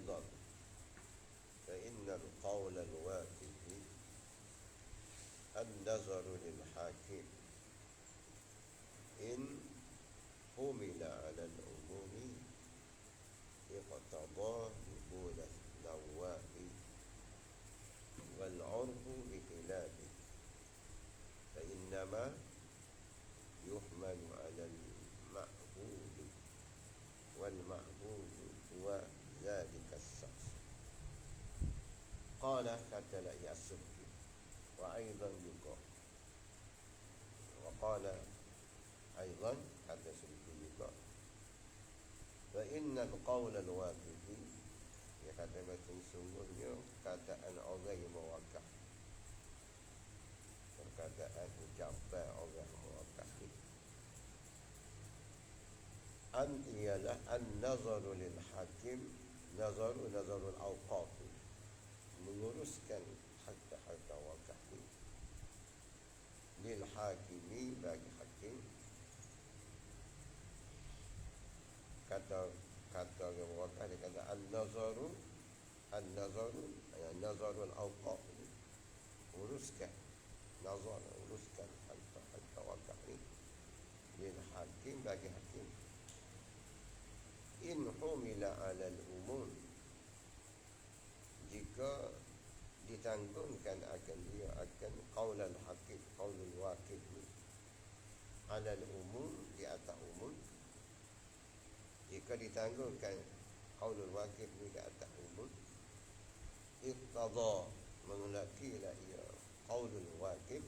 أيضا فإن القول الواقف النظر للحاكم إن حمل على العموم اقتضى قبول النواب والعرف بخلافه فإنما يحمل على المعبود والمعبود هو ذلك الشخص. قال katalah ya Subki wa aidan juga, wa qala aidan kata Subki juga, wa innal qawla al-waqifi, ya kata sesungguhnya kataan orang yang mewakaf, perkataan ucapan orang mewakaf an ialah an-nazaru lil hakim, nazarul awqaf, menguruskan harta wakaf lil hakimi, bagi hakim. Kata yang wakaf dia kata an-nazarul awqaf, uruskan uruskan harta wakaf ni lil hakim, bagi hakim. In humila ala al-umum, jika ditanggungkan akan dia akan qaulul hakim, qaulul waqif ala al-umum, di atas umum. Jika ditanggungkan qaulul waqif di atas umum, iqtada, mengelakilah ia qaulul waqif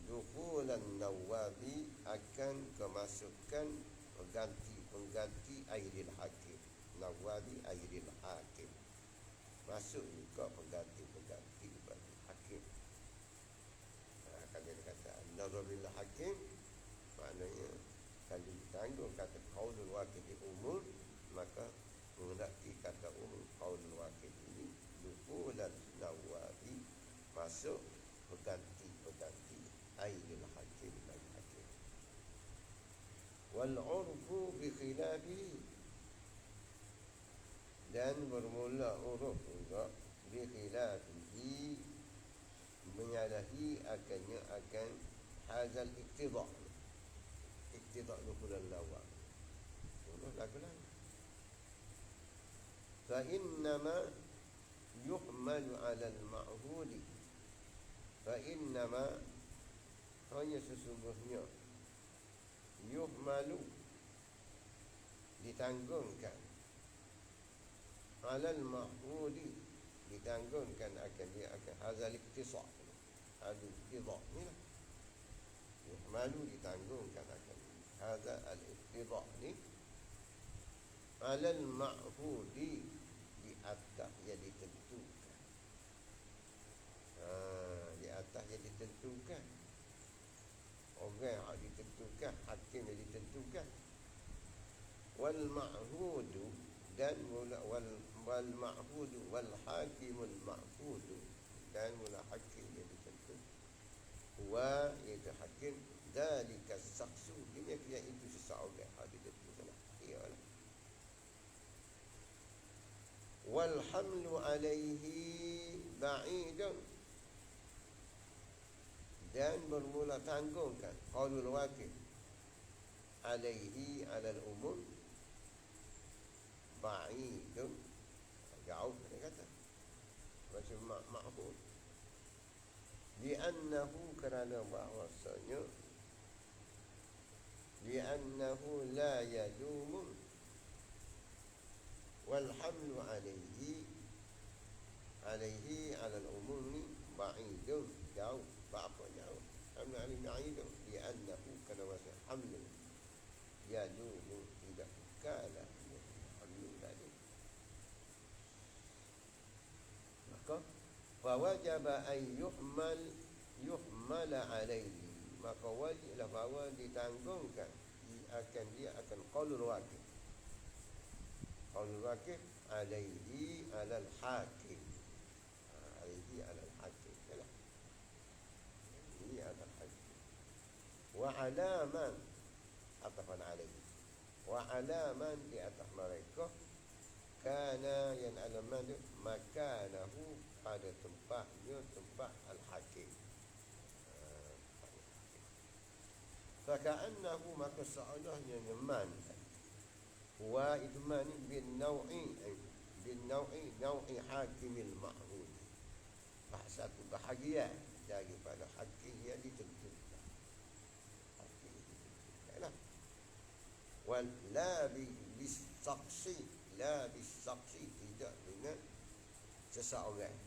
dukhulan nawabi, akan kemasukan pengganti airil hakim. Nawabi airil hakim, masuk juga pengganti bagi hakim. Kalau dia kata nazarul hakim, maknanya kalau ditanggung kata qaulul waqif di umum, maka mengerti kata umum qaulul waqif ini dukhulan nawabi, masuk pengganti airil hakim, bagi hakim. Wal urfu bi khilafi, dan bermula uruf juga bi khilafihi, menyalahi akan hazal iqtida dukhul al-lawab, uruf lagu-lagu. Fa innama yuhmalu ala al-ma'hudi, fa innama, hanya sesungguhnya, yuhmalu, ditanggungkan, alal mahmudi, ditanggungkan akan dia akan hazal iktisar, hazal iktisar ni lah, yuhmalu, ditanggungkan akan hazal al-iktisar ni, alal mahmudi, di atas yang ditentukan. Di atas yang ditentukan, orang yang ditentukan, hakim yang ditentukan. Wal ma'hudu, dan mula wal ma'hudu wal hakimul ma'hudu, dan mula hakim yang ditentukan. Wa, iaitu hakim, dalika saksu, dia kira itu seseorang yang ditentukan. Iyalah. Wal hamlu alaihi ba'idun, dan bermula tanggungkan qaulul waqif alaihi alal umum, ba'idun, jauh dia kata, macam ma'hud, li'annahu, kerana bahawasanya, li'annahu la yadumu, wal hamlu alaihi alal umum ni ba'idun, jauh. Apa jauh? Hamlu alaihi ba'idun, li'annahu, kerana masa hamlu yadumu, tidak kala hamlu tadi. Maka fawajaba an yuhmala alaihi, maka wajiblah bahawa ditanggungkan akan dia akan qaulul waqif, qaulul waqif alaihi alal hakim, alaihi alal hakim, yalah, ini alal hakim. Wa alaman, atafan alaihi, wa alaman, di atas mereka, makanahu pada tempatnya, tempat al-hakim. Faka'annahu maka seolahnya man wa itu man bin naw'i hakimil ma'hud, satu bahagian daripada hakim yang ditentukan. Hakim ditentukanlah. Wal la bis-saksi, la bis-saksi, tidak dengan seseorang.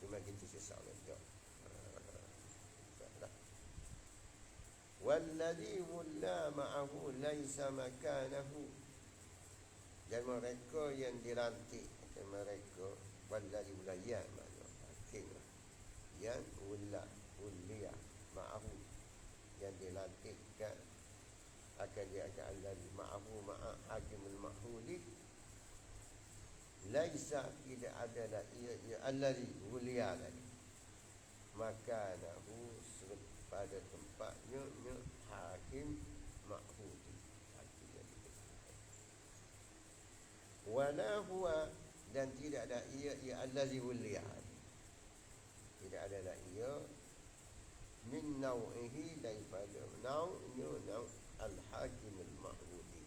Cuma kita seseorang tak. Walladhi wulla ma'ahu laisa makanahu, dan mereka yang dilantik, dan mereka walladhi wulayya makna hakim, yang wuliya ma'ahu, yang dilantikkan, akan dia akan alladhi ma'ahu ma'a hakimul mahudi, laisa tidak adalah ia alladhi wuliya lagi, makanahu pada tempatnya hakim ma'hudi, hakim yang ditentukan. Wala huwa, dan tidak ada ia allazi wuliya, tidak adalah ia min naw'ihi, daripada naw'nya al-hakim al-ma'hudi.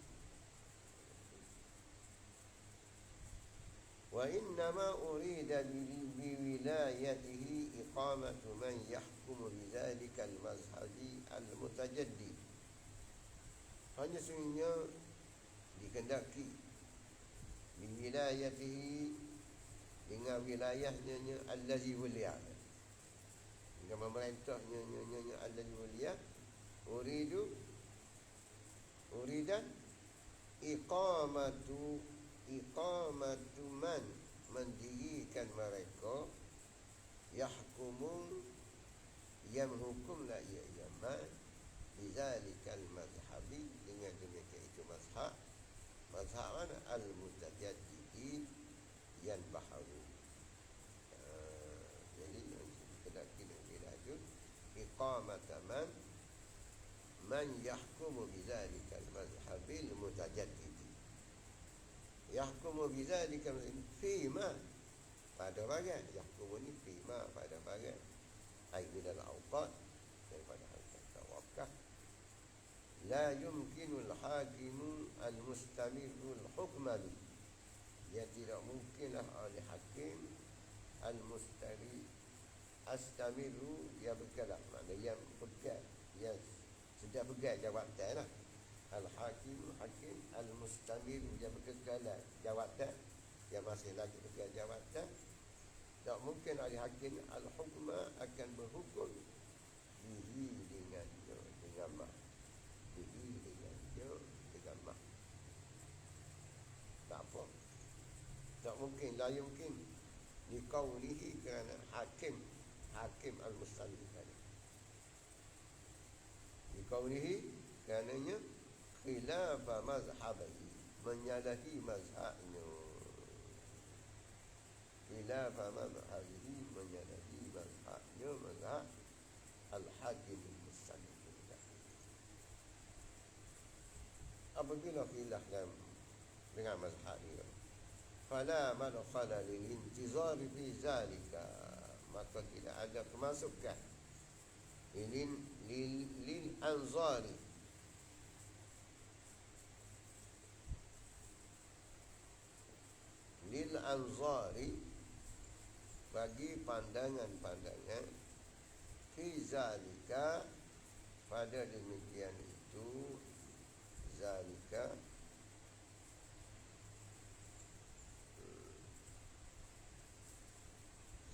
Wa innama urida biwilayatihi iqamatu man yahkumu bidzalika al-mazhabi al-mutajaddid. Hanya sungguhnya dikendaki biwilayatihi, dengan wilayahnya allazi wuliya, dengan memerintahnya allazi wuliya, uridan iqamatu man, mendirikan mereka, yahkumun, yang hukumlah ia man, bizalikal mazhabi, dengan demikian itu mazhab mana al-mutajaddidi, yang baharu. Jadi kita lanjut iqamata man yahkumu bizalikal mazhabil mutajaddidi. Yahkumu bidzalika fima, pada bagian yahkumu ni fima, pada bagian ai minal awqat, daripada harkat wakaf. La yumkinul hakimu al-mustamirul hukma bi, yang tidak mungkinlah oleh hakim astamiru, yang bergerak, makna yang pegang, yang sedang pegang jawatan lah. Al-hakim al-mustamir, yang berkekalan jawatan, yang masih lagi pegang jawatan. Tak mungkin ahli hakim al-hukma akan berhukum bihi, dengan mah, bihi dengan mah. Tak apa, tak mungkin, la yumkin liqaulihi, kerana hakim al-mustamir tadi, liqaulihi, kerananya khilafa mazhabihi, menyalahi mazhabnya, khilafa mazhabihi, menyalahi mazhabnya, mazhab al-hakim al-mustamir. Apabila khilaf dengan mazhab dia, fala madkhala lil intizar fi zalika, maka tidak ada kemasukan lil anzari, lil anzari, bagi pandangan-pandangan, fi zalika, pada demikian itu,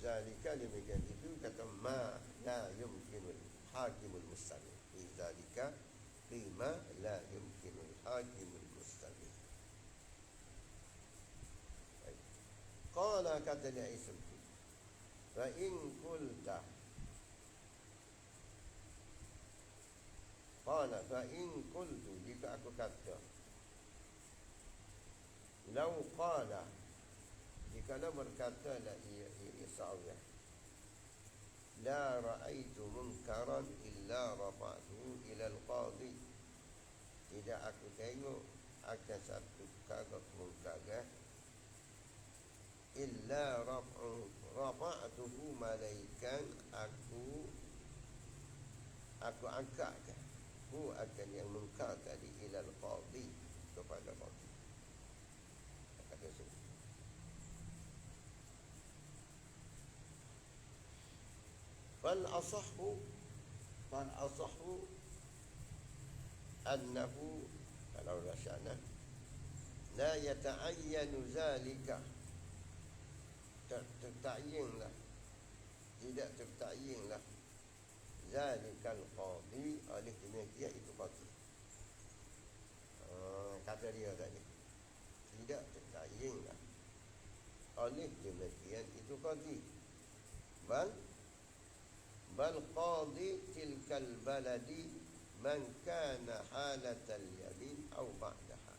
zalika demikian itu, kata ma la yumkinul hakimul mustamir, fi zalika bima la yumkinul hakimul mustamir. Qala, kata dia Ism, fa in qulta, qala fa in qultu, jika aku kata, lau qala, jikalau berkata la ia seorang, la ra'aitu munkaran illa rafa'tuhu ila al-qadhi, tidak aku tengok akan satu perkara kemungkaran illa rafa'tuhu malaikan aku angkatkan hu akan yang munkar tadi ilal qadi, kepada qadi. Kata sebut fal asahu annahu, kalau rasyana la yata'ayyanu zalika, tertakyinlah, tidak tertakyinlah zalikal qadi oleh demikian itu qadi. Kata dia tadi tidak tertakyinlah oleh demikian itu qadi, bal qadi tilkal baladi man kana halatal yamin aw ba'daha,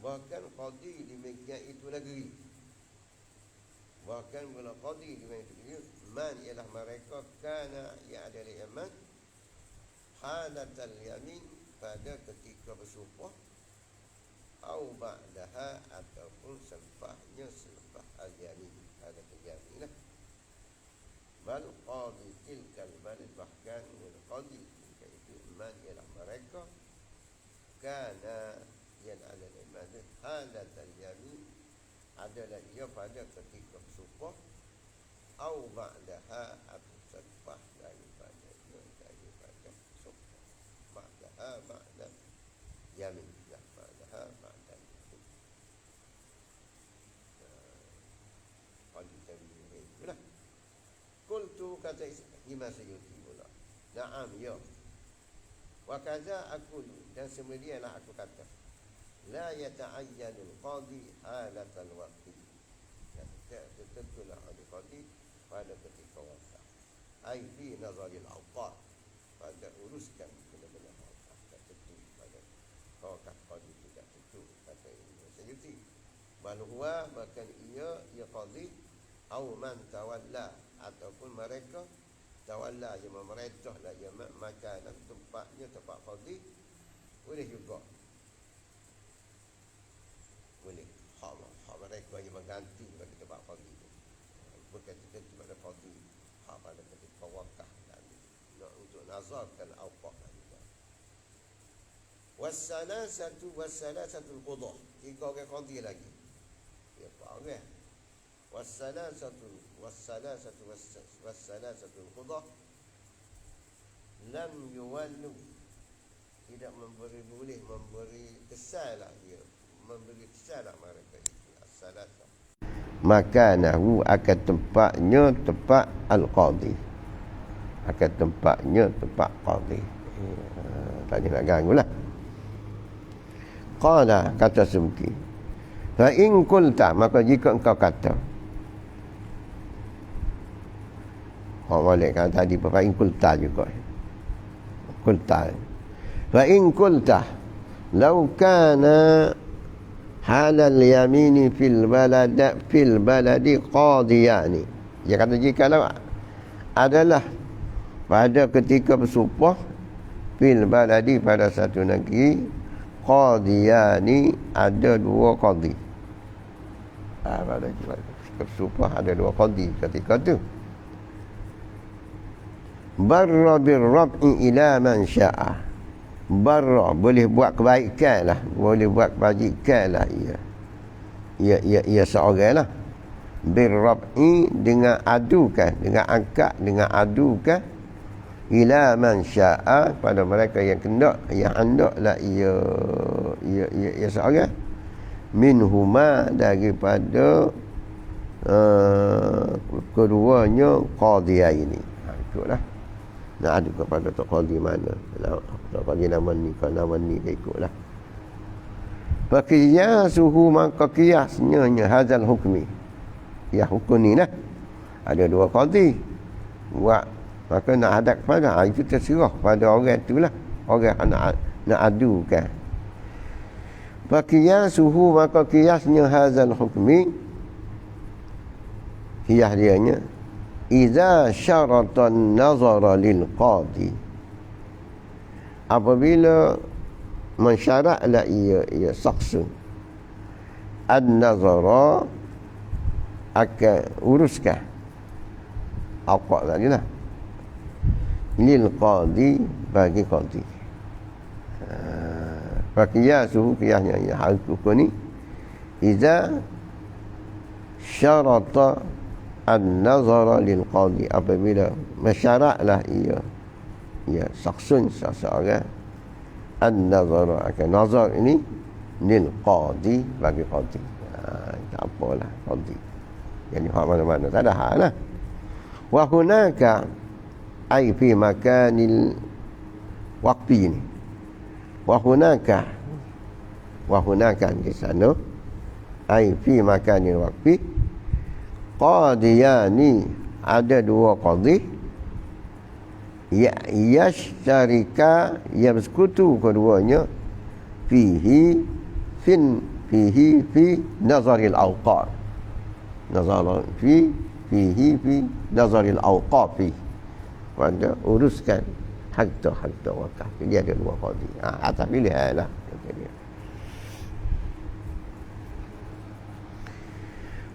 bahkan qadi demikian itu negeri, bahkan bila qadi demikian itu man ialah mereka kana yang ada di Yaman halatal yamin, pada ketika bersumpah, au ba'daha, ataupun selepas al-yamin, ada al-yamin lah. Bal qadi tilkal balad, bahkan qadi itu man ialah mereka kana yang ada di Yaman halatal yamin, adalah ia pada ketika bersumpah, au ba'daha, atau selepas daripada sumpah, ba'daha ba'da yamin, ba'daha ba'da qadi tabi'in pula. Qultu, kata Imam Suyuti pula, na'am ya, wa kaza aqulu, dan semedialah aku kata, la yata'ayyanul qadi halatal waqti, tentulah oleh qadi pada ketika waktu, ai fi nazaril awqat, pada uruskan benda-benda awqat, tak tentu pada waktu qadi, tidak tentu, kata Imam Suyuti. Bal huwa, bahkan ia qadi, au man tawalla, ataupun mereka tawalla, yang memerintahlah ia makanan, tempatnya, tempat qadi, boleh juga, boleh hak mereka yang mengganti pada tempat qadi itu, bukan tentu pada qadi, hak pada ketika wakaf dan untuk nazarkan awqaf juga. Wassalasatu al-qudah, 3 orang qadi lagi, ya orang. Wassalasatu al-qudah lam yuwallu, tidak boleh memberi kesalah dia, memberi kesalah mereka itu as-salasa, makanahu, akan tempatnya tempat al-qadi, akan tempatnya tempat qadi. Tak nak ganggulah. Qala, kata Sumki, fa in qulta, maka jika engkau kata, boleh kan tadi fa in qulta juga, qulta, fa in qulta law kana halal yamini fil baladi qadiyani, dia kata jikalau adalah pada ketika bersumpah fil baladi, pada satu negeri, qadiyani, ada 2 qadi, pada bersumpah ada 2 qadi ketika tu, barra birrab'i ila man sya'a, barra, boleh buat kebaikan lah, boleh buat kebajikan lah ia seorang lah, birrab'i, dengan adukan, dengan angkat, dengan adukan, ila man sya'a, pada mereka yang hendaklah ia seorang, minhuma, daripada keduanya qadiyah ini. Ikutlah, nak adu kepada tok qadi mana, tok qadi nama ni, kalau nama ni dia ikutlah. Faqiyasuhu, maka qiyasnya hazal hukmi, ya hukum ni lah, ada 2 qadi buat, maka nak hadap kepada, itu terserah pada orang itulah, orang nak adukan. Faqiyasuhu, maka qiyasnya hazal hukmi, qiyas dianya, iza syaratan nazara lil qadi, apabila mensyaratlah ia saksu, an-nazara, akan uruskan awqaf tadi lah. Lil qadi, bagi qadi. Fakiyasuhu, kiyahnya hal hukum ni, iza syarata an-nazara lil qadi, apabila masyaraklah ia saksun seseorang an-nazara, akan nazar ini lil qadi, bagi qadi. Tak apalah qadi, yani hak mana-mana tak ada hal lah. Wa hunaka ai fi makanil waqti ni, wa hunaka di sana ai fi makanil waqti qadiyani, ada dua qadi, yashtarika, ia bersekutu keduanya, fihi fi nazaril awqaf, nazar fihi fi nazaril awqafi, pada uruskan harta wakaf. Dia ada dua qadi. Atas pilihan lah.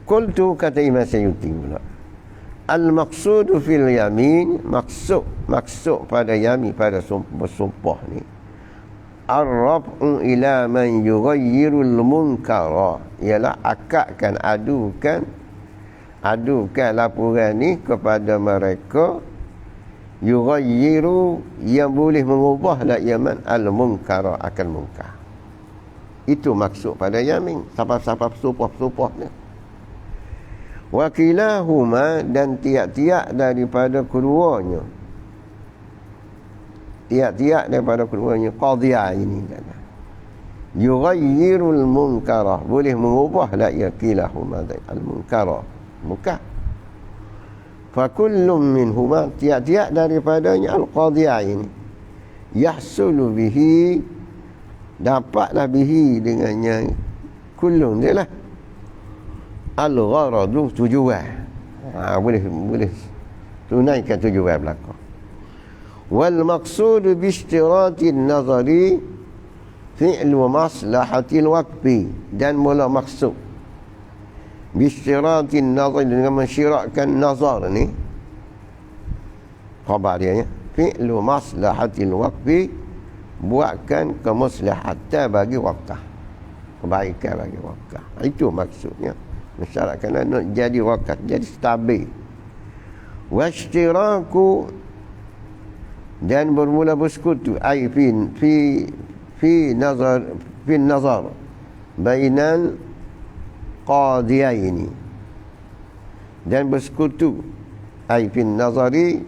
Qultu, kata Imam Sayyuti pula, al-maqsudu fil yamin, maksud pada yamin, pada bersumpah ni, ar-raf'u ila man yughayyirul munkara, ialah akadkan, adukan laporan ni kepada mereka yughayyiru, yang boleh mengubahlah yaman al-munkara, akan munkar. Itu maksud pada yamin, siapa-siapa sumpah ni. Wakilahuma, dan tiap-tiap daripada keduanya, qadiyah ini kata, yughayyirul munkarah, boleh mengubahlah ia, kilahuma al-munkarah, munkar. Fakullum minhuma, tiap-tiap daripadanya al-qadiyah ini, yahsulu bihi, dapatlah bihi dengannya, kullum dia lah, al-gharadu, tujuan. Boleh tunaikan tujuan belakang. Wal maqsudu bi istiratin nazari fi'lu maslahatil waqfi, dan mula maksud bi istiratin nazari, dengan mensyiratkan nazar ni, khabar dia, fi'lu maslahatil waqfi, buatkan kemaslahatan bagi wakaf, kebaikan bagi wakaf. Itu maksudnya, mensyaratkan nak jadi wakaf, jadi stabil. Washtiraku, dan bermula bersekutu, ai fi nazar bainal qadiyaini, dan bersekutu ai fi nazari,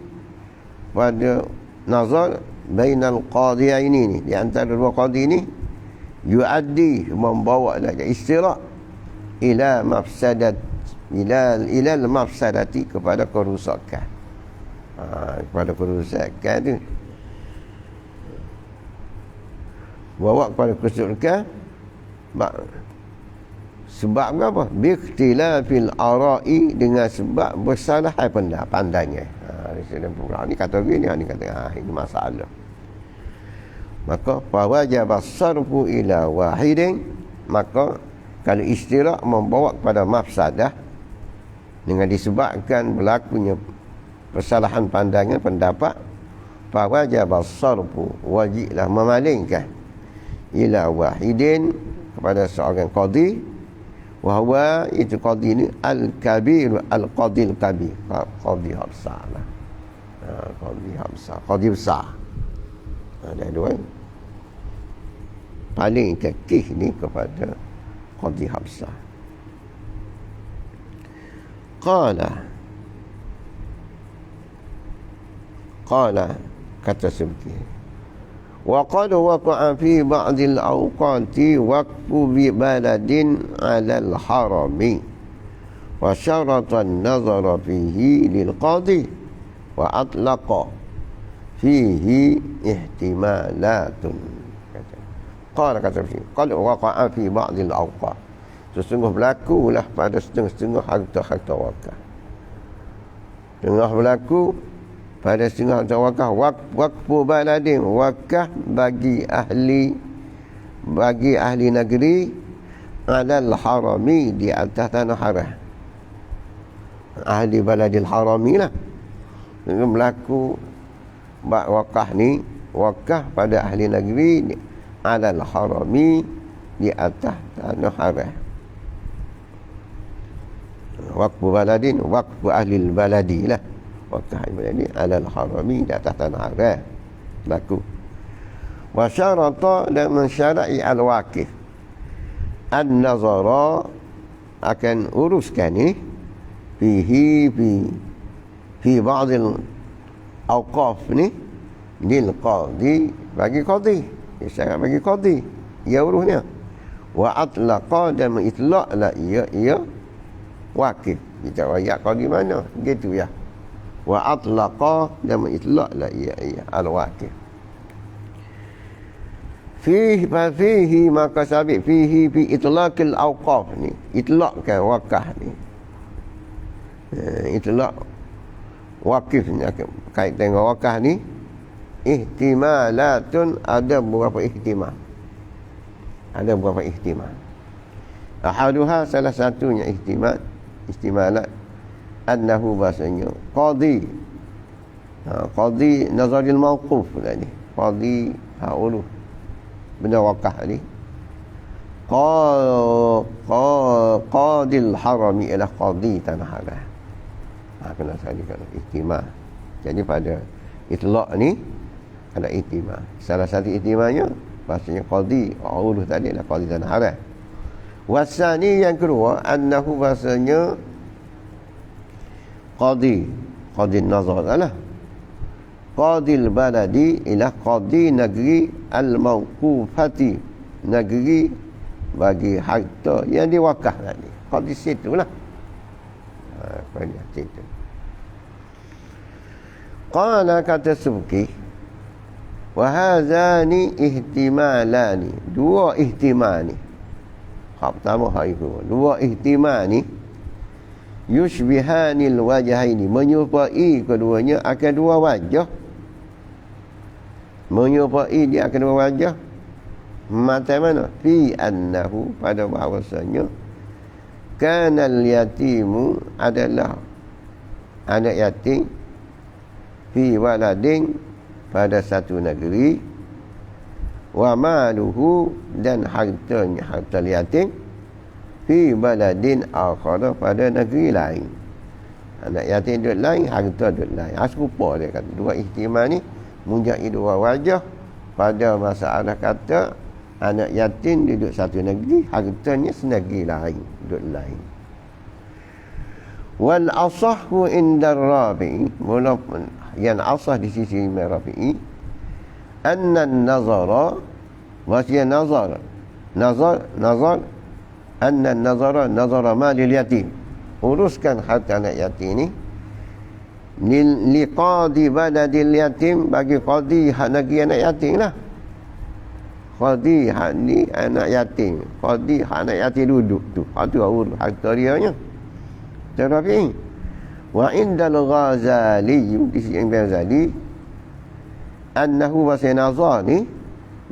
pada nazar bainal qadiyaini ni, di antara dua qadi ni, yuaddi, membawa lagi istira ila mafsadat, ila al-mafsadati, kepada kerusakan. Kepada kerusakan tu, bawa kepada kerusakan. Sebab apa? Bikhtilafil ara'i, dengan sebab bersalah pandangan. Ni kata gini, ni kata ini masalah. Maka fawajaba sarfu ila wahidin, maka kalau istirahat membawa kepada mafsadah, dengan disebabkan berlakunya kesalahan pandangan, pendapat, fawajaba sarfu, wajiblah memalingkan, ila wahidin, kepada seorang qadi, wahwa, itu qadi ni al-kabir, al-qadil kabir, qadi besar lah. Qadi besar. Ada dua, paling kekeh ni kepada qadi besar. Qala, kata seperti, wa qad waqa'a fi ba'dil awqati waqfu bi baladin 'ala al-harami, wa syarata an-nazara fihi lil qadi, wa atlaqa fihi ihtimalatun. Qala, kata seperti, qad waqa'a fi ba'dil awqat, sesungguh berlakulah pada setengah-setengah harta wakaf. Tengah berlaku pada setengah harta wakaf, waqfu baladin, wakaf bagi ahli negeri, alal harami, di atas tanah haram. Ahli baladil harami lah, berlaku wakah ni, wakah pada ahli negeri alal harami, di atas tanah haram. Waqfu baladin, waqfu ahli baladi lah. Wakah baladi alal harami, di atas tanah haram berlaku. Wa syarata, dan mensyara'i al-waqif an-nazara, akan uruskan ni fihi fi ba'd al-awqaf ni lil qadi, bagi qadi, isyarat bagi qadi, ia urusnya. Wa atlaqa, dan mengitlaq lah ia wakif. Kita ayat qadi mana gitu ya. Wa atlaqa, dan mengitlaq lah ia al-wakif. Fihi maka sabit fihi fi itlaqil awqaf ni, itlaqkan wakah ni, itlaq wakif ni kait dengan wakah ni, ihtimalatun, ada beberapa ihtimal, ahaduha, salah satunya ihtimalat annahu, bahasanya qadi nazaril mawquf tadi, qadi urus benda wakah ni, qadil harami, ialah qadi tanah haram. Kena sahaja ihtimal. Jadi pada itlaq ni ada ihtimal. Salah satu ihtimalnya bahasanya qadi urus tadi adalah qadi tanah haram. Wasani, yang kedua, annahu, bahasanya qadi nazar lah, qadil baladi, ialah qadi negeri al-mawqufati, negeri bagi harta yang diwakah tadi, qadi situ lah. Qadi situ. Qala, kata Subki, wa hazani ihtimalani, dua ihtimal ni, hak pertama hak itu, dua ihtimal ni yushbihanil wajhaini, menyerupai keduanya akan dua wajah, menyerupai dia akan dua wajah. Macam mana? Fi annahu, pada bahawasanya kanal yatimu, adalah anak yatim, fi waladin, pada satu negeri, wa maluhu, dan hartanya, harta yatim, fi baladin akhara, pada negeri lain. Anak yatim duduk lain, harta duduk lain. Serupa dia kata. Dua ihtimal ni menjadi dua wajah pada masalah kata anak yatim duduk satu negeri, hartanya senegeri lain, duduk lain. Wal asahhu indar Rafi'i, yang asah di sisi Imam Rafi'i, anna nazara, maksudnya nazar anna nazara malil yatim, uruskan harta anak yatim ni liqadi baladil yatim, bagi qadi hak negeri anak yatim lah. Qadi hak ni anak yatim, qadi hak anak yatim duduk tu, hak tu urus harta dia nya. Tetapi wa indal Ghazali, di sisi Imam Ghazali, annahu wa nazar ni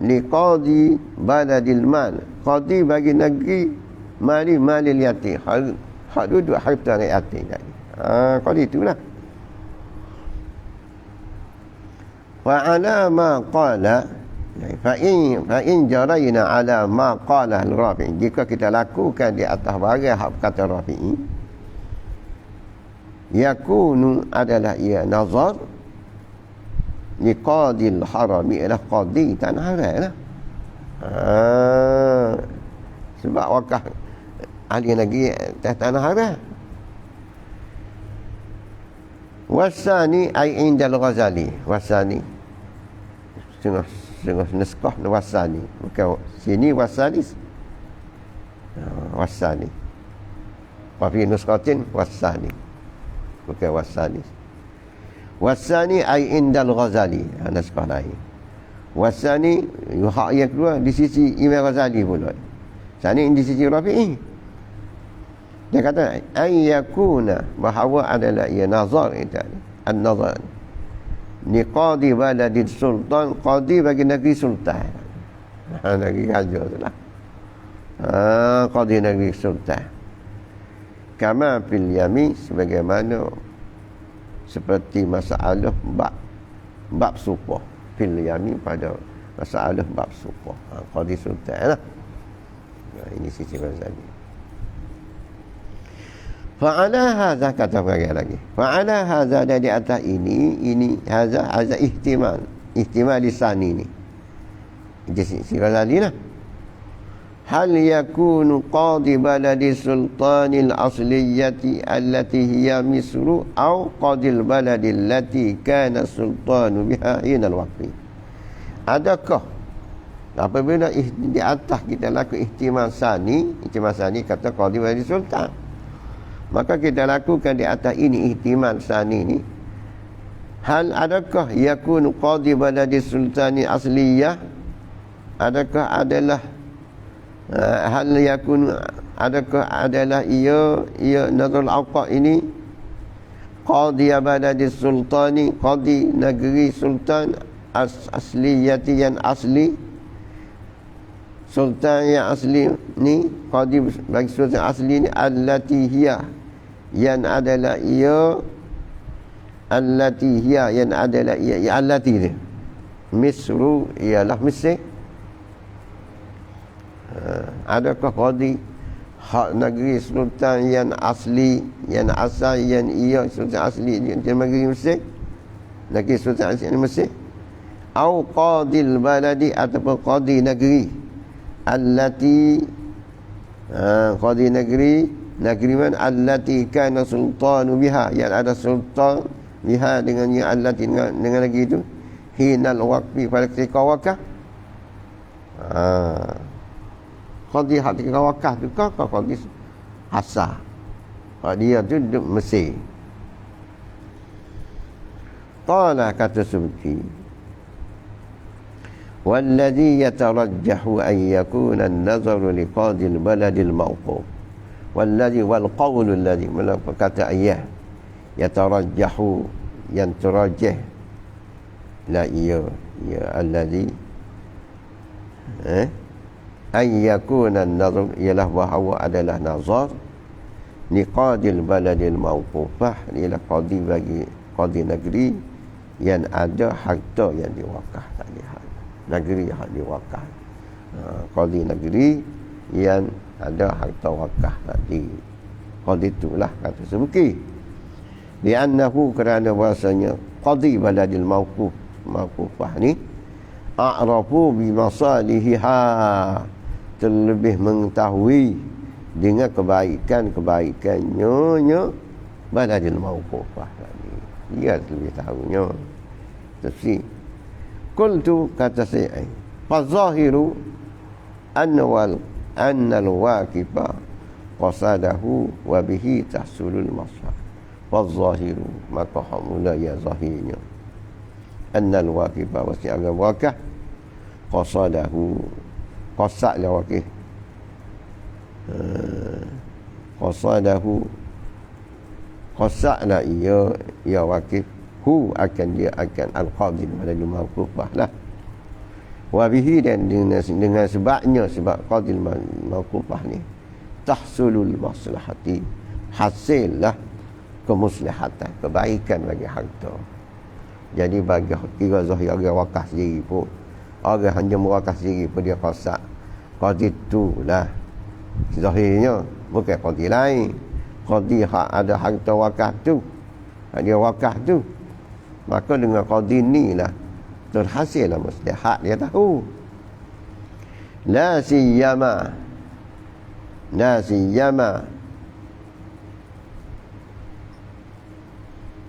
liqadi baladil mal, qadi bagi negeri malil yatim, hak duduk harta anak yatim tadi. Qadi itulah. Wa ala ma qala, fa in jarayna ala ma qala al-Rafi'i, jika kita lakukan di atas barang hak kata Rafi'i, yakunu, adalah ia nazar liqadil harami, ialah qadi tanah haram lah. Sebab wakah ahli negeri atas tanah haram. Wasani ay indal Ghazali, wasani setengah naskah wasani, bukan sini wasani, wasani, wa fi nuskatin wasani, bukan wasani. Wasani ay indal Ghazali, naskah lain. Wasani hak yang kedua di sisi Imam Ghazali pula, sani di sisi Rafi'i. Dia kata ayyakuna, bahawa adalah ia nazar, itu an-nazar ni qadi baladid sultan, qadi bagi negeri sultan, negeri raja tu lah, qadi negeri sultan, kama fil yamin, sebagaimana seperti masalah bab supah fil yamin pada masalah bab supah. Qadi sultan lah. Ini sisi Ghazali. Fa'ala hadza, kata orang lagi, fa'ala hadza, dari atas ini hadza ihtimal lisani ni. Jadi si Ghazali lah. Hal yakunu qadi baladi sultanil asliyati allati hiya Misru au qadil baladi allati kana sultanu biha hinal waqti. Adakah apabila di atas kita lakukan ihtimal sani kata qadi baladi sultan, maka kita lakukan di atas ini ihtimal sani ni. Hal adakah yakunu qadi baladi sultani asliyah, adakah adalah hal yakun, adakah adalah ia Nazrul Awqah ini qadi baladi sultani, qadi negeri sultan asliyati yang asli, sultan yang asli ni, qadi bagi sultan asli ni, allati hiya yang adalah ia, allati hiya yang adalah ia, allati ni Misru ialah Mesir. Adakah qadi hak negeri sultan yang asli, yang asal, yang ia sultan asli di negeri Mesir, negeri sultan asli di Mesir, au qadil baladi, ataupun qadi negeri allati, qadi negeri mana, allati kana sultanu biha, yang ada sultan biha dengan yang allati, dengan negeri itu, hinal waqfi, pada ketika wakaf. Qadi hak ketika wakaf tu kau qadi asal, dia tu duduk Mesir. Qala, kata Subki, walladhi yatarajjahu an yakuna an-nazaru liqadi al-balad al-mawquf, walladhi wal qawlu alladhi, kata ayah yatarajjahu, yang terajjah, la ia alladhi an yakuna an-nazar, ialah bahawa adalah nazar liqadil baladil mawqufah, ialah qadi bagi qadi negeri yang ada harta yang diwakaf tadi, negeri yang diwakaf. Qadi negeri yang ada harta wakaf tadi, qadi itulah, kata Subki, li'annahu, kerana bahasanya qadi baladil mawqufah ni a'rafu bi masalihiha, terlebih mengetahui dengan kebaikannya baladil mawqufah tadi, dia lebih tahunya. Tafsir qultu, kata saya, fazahiru anna al-waqifa qasadahu wa bihi tahsulul maslahah. Fazahiru, maka hamula ya zahirnya, anna al-waqifa, wasi agam wakaf, qasadahu, qasad lah wakif, qasadahu, qasad lah ia wakif, hu akan dia akan al-qadil baladi mawqufah lah, wa bihi, dan dengan sebabnya, sebab qadil mawqufah ni tahsulul maslahati, hasillah kemuslihatan, kebaikan bagi harta. Jadi bagi kira zahir orang wakaf sendiri pun, orang hanya merakah sendiri pun dia qasad, qadi itulah zahirnya, bukan qadi lain. Qadi hak ada harta wakaf tu, dia wakaf tu, maka dengan qadi ni lah terhasil lah muslihat, dia tahu. La siyama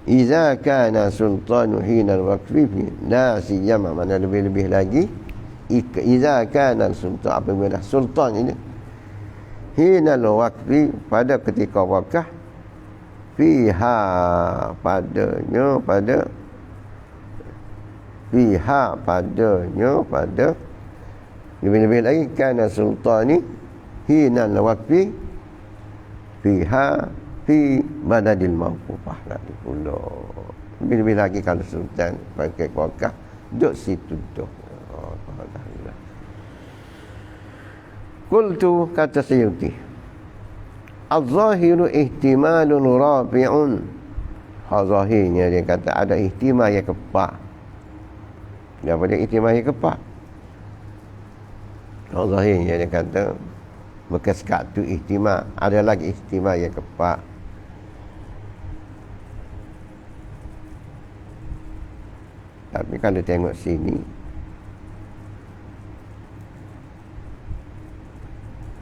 iza kana sultanu hina al-waqfi, la siyama, mana lebih-lebih lagi, iza kana sultan, apabila sultan ini hina al-waqfi, pada ketika wakaf, fiha, padanya, pada lebih-lebih lagi, kana sultani hina al-waqfi fiha fi baladil mawqufah lagi pula. Lebih-lebih lagi kalau sultan pakai wakaf duduk situ tu. Alhamdulillah. Qultu, kata Sayyuti, az-zahiru ihtimalun rafi'un hak zahirnya dia kata ada ihtimal yang kepak. Daripada ihtimal yang kepak, hak zahirnya dia kata berkesekat tu ihtimal, ada lagi ihtimal yang kepak. Tapi kalau tengok sini,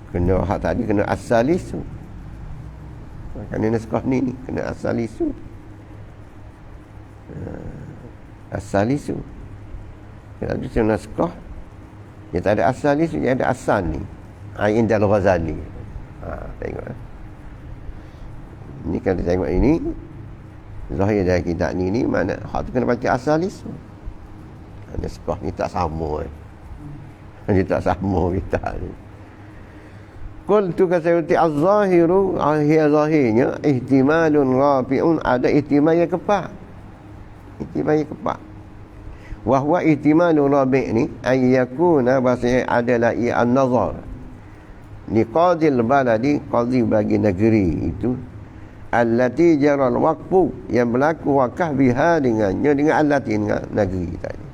kena hak tadi kena as-salisu. Kerana naskah ni kena as-salisu. As-salisu. Kalau tu naskah dia tak ada as-salisu, dia ada as-sani. Indal Ghazali. Tengok. Ni kalau tengok ini zahir dari kitab ni mana hak tu kena baca as-salisu. Naskah ni tak sama. Dia tak sama kitab ni. Qultu kasayuti az-zahiru, hiya zahirnya ihtimalun rafi'un, ada ihtimal yang kepak. Ihtimal yang kepak. Wa huwa ihtimalun rafi' ni ay yakuna, bahasanya adalah ia an-nazar li qadil baladi, qadhi bagi negeri itu, allati jara al-waqfu, yang berlaku wakaf biha dengannya, dengan allati, dengan negeri tadi.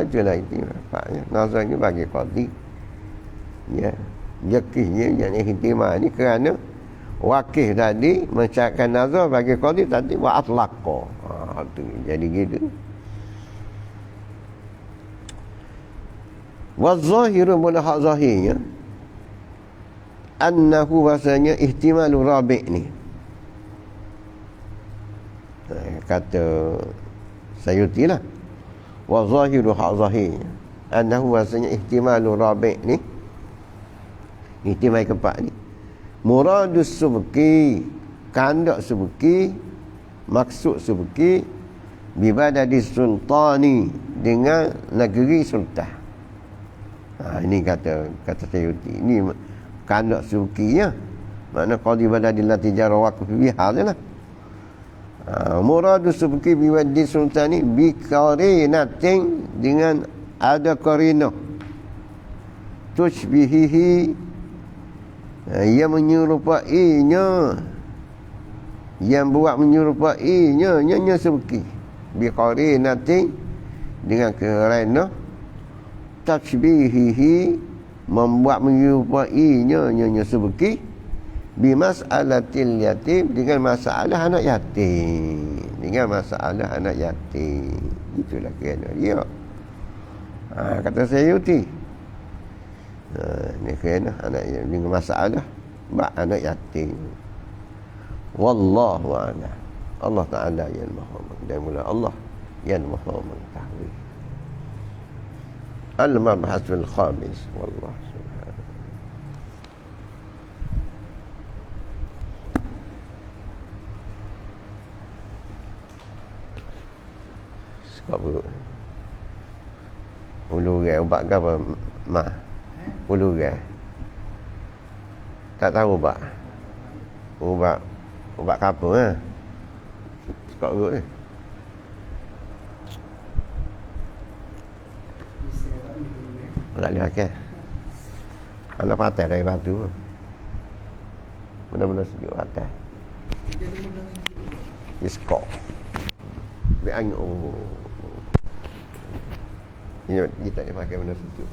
Itulah ihtimal faknya. Nazarnya bagi qadhi. Ya. Yakihnya yang ihtimal ni kerana wakil tadi mencakapkan nazar bagi qadhi tadi wa atlaqa. Tu jadi gitu. Wa zahiru, mula hak zahirnya annahu, bahasanya ihtimalu rabi' ni, kata Sayuti lah, wa zahiru, hak zahirnya annahu, bahasanya ihtimalu rabi' ni, ihtimal keempat ni, muradus subki, kandak subki, maksud subki, bibadadi sultani, dengan negeri sultan. Ini kata Sayuti, ini kandak subkinya, makna qadi badadi lati jara waqf biha lah. Muradus subki bibadadi sultani bi qarinatin, dengan ada qarinah tushbihihi, yang menyerupainya, yang buat menyerupainya, nya sebeki biqarinatin, dengan kerana tashbihihi, membuat menyerupainya, nya sebeki bimas'alatil yatim, dengan masalah anak yatim, dengan masalah anak yatim. Itulah kerana dia. Kata Sayuti, ni kerana anak dengan masalah bab anak yatim. Wallahu a'lam. Allah Ta'ala yang maha mengetahui, mula Allah yang maha mengetahui. Al-mabhasul khamis, wallahu subhanahu. Sebab ulu gai ubat ke apa mah? Ulu gai tak tahu ubat kapur Suka urut ni. Tak boleh pakai. Kalau patah dari batu, benar-benar sejuk patah. Iskok. Biar angin. Ini tak boleh pakai benda sejuk.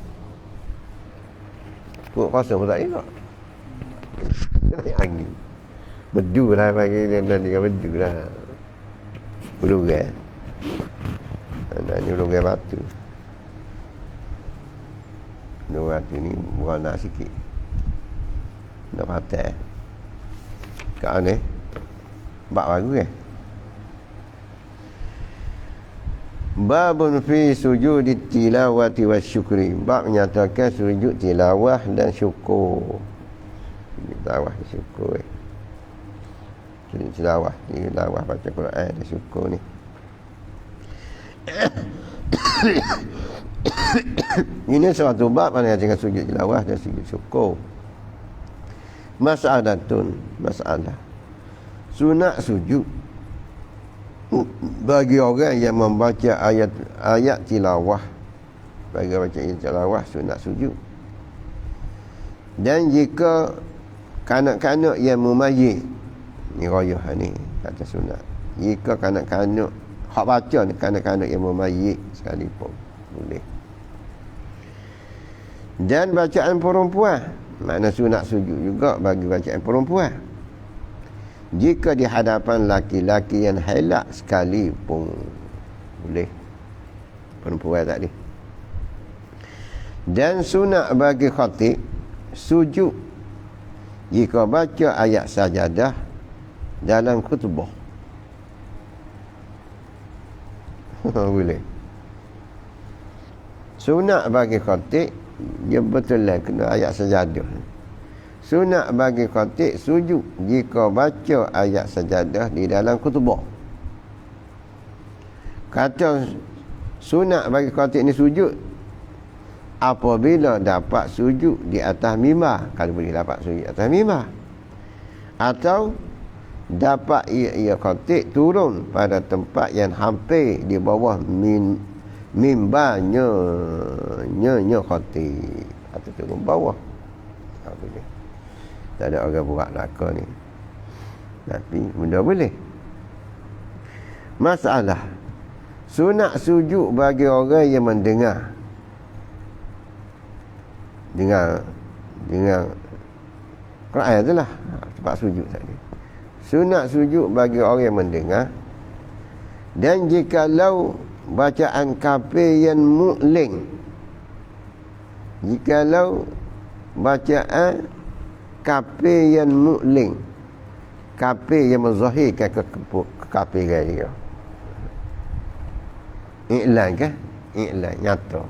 Perut kosong pun tak elok. Naik angin. Bedu lah bagi dia dengan bedu lah. Ulugai. Ni ulugai batu. Ulugai batu ni beranak sikit. Nak patah. Kat ni bak baru kan. Babun fi sujud tilawati wa syukri. Bab menyatakan sujud tilawah dan syukur. Tilawah dan syukur. Sujud tilawah baca Quran dan syukur ni. Ini suatu bab yang dengan sujud tilawah dan sujud syukur. Masalah sunat sujud bagi orang yang membaca ayat tilawah, bagi baca ayat tilawah sunat sujud. Dan jika kanak-kanak yang mumayyiz, ni rayah ni kata sunat jika kanak-kanak hak baca ni kanak-kanak yang memayit sekalipun boleh. Dan bacaan perempuan, makna sunat sujud juga bagi bacaan perempuan, jika di hadapan laki-laki yang hailak sekalipun boleh, perempuan tadi. Dan sunat bagi khatib sujud jika baca ayat sajadah dalam khutbah. Boleh. Sunat bagi khatib, dia betul lah kena ayat sajadah. Sunat bagi khatib sujud jika baca ayat sajadah di dalam khutbah. Kata sunat bagi khatib ni sujud apabila dapat sujud di atas mimbar, kalau boleh dapat sujud di atas mimbar, atau dapat ia khatib turun pada tempat yang hampir di bawah mimbarnya khatib, atau turun bawah. Boleh. Tak ada orang buat laka ni, tapi benda boleh. Masalah sunat sujud bagi orang yang mendengar dengan Quran tu lah tempat sujud tadi. Sunat sujud bagi orang yang mendengar, dan jikalau bacaan kafir yang mu'ling, jikalau bacaan kafir yang mu'ling, kafir yang menzahirkan kekafiran dia, iklan kan, iklan nyata,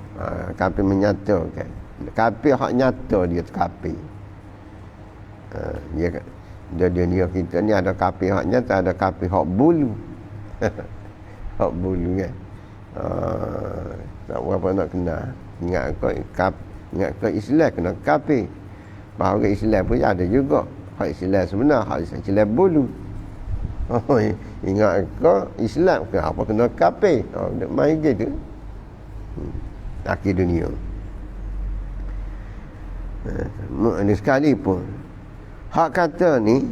kafir menyatakan, kafir hak nyata dia tu kafir. Dia kita ni ada kafir hak nyata, ada kafir hak bulu. Hak bulu kan. Tak berapa nak kenal. Ingat kau Islam kena kafir. Bahawa Islam pun ada juga hak Islam sebenar, hak Islam bulu. Ingat kau Islam ke apa kena kafir. Dia main gitu. Akhir dunia. Ini sekalipun hak kata ni,